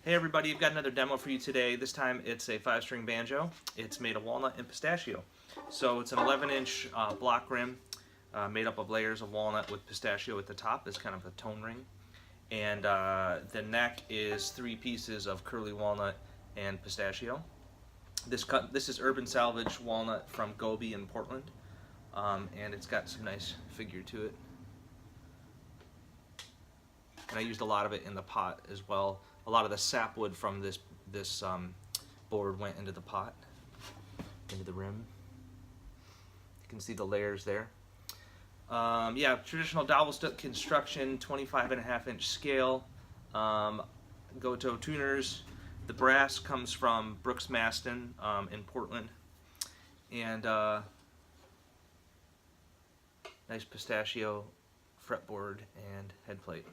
Hey everybody, I've got another demo for you today. This time it's a 5-string banjo. It's made of walnut and pistachio. So it's an 11-inch block rim made up of layers of walnut with pistachio at the top as kind of a tone ring. And the neck is 3 pieces of curly walnut and pistachio. This is urban salvage walnut from Gobi in Portland. And it's got some nice figure to it. And I used a lot of it in the pot as well. A lot of the sapwood from this board went into the pot, into the rim. You can see the layers there. Yeah, traditional dowel stick construction, 25.5-inch scale. Goto tuners. The brass comes from Brooks Maston in Portland. And nice pistachio fretboard and head plate.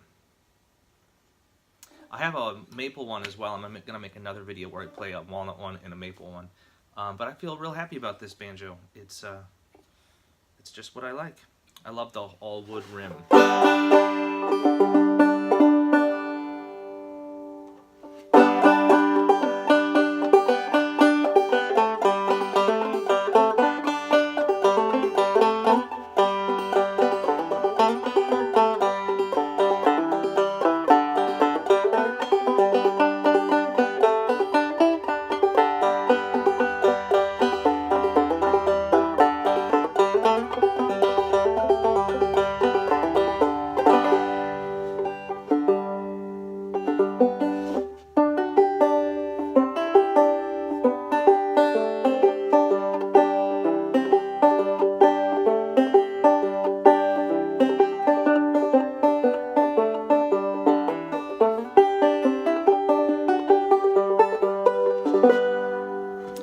I have a maple one as well. I'm going to make another video where I play a walnut one and a maple one. But I feel real happy about this banjo. It's just what I like. I love the all wood rim.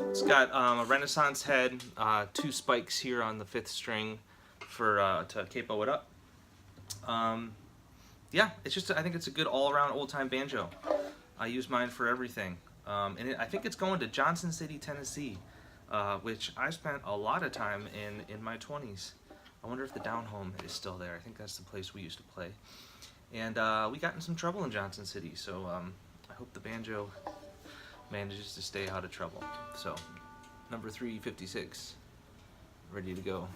It's got a Renaissance head, 2 spikes here on the 5th string for to capo it up. Yeah, it's just, I think it's a good all-around old-time banjo. I use mine for everything. And I think it's going to Johnson City, Tennessee, which I spent a lot of time in my 20s. I wonder if the Down Home is still there. I think that's the place we used to play. And we got in some trouble in Johnson City, so I hope the banjo manages to stay out of trouble. So, number 356, ready to go.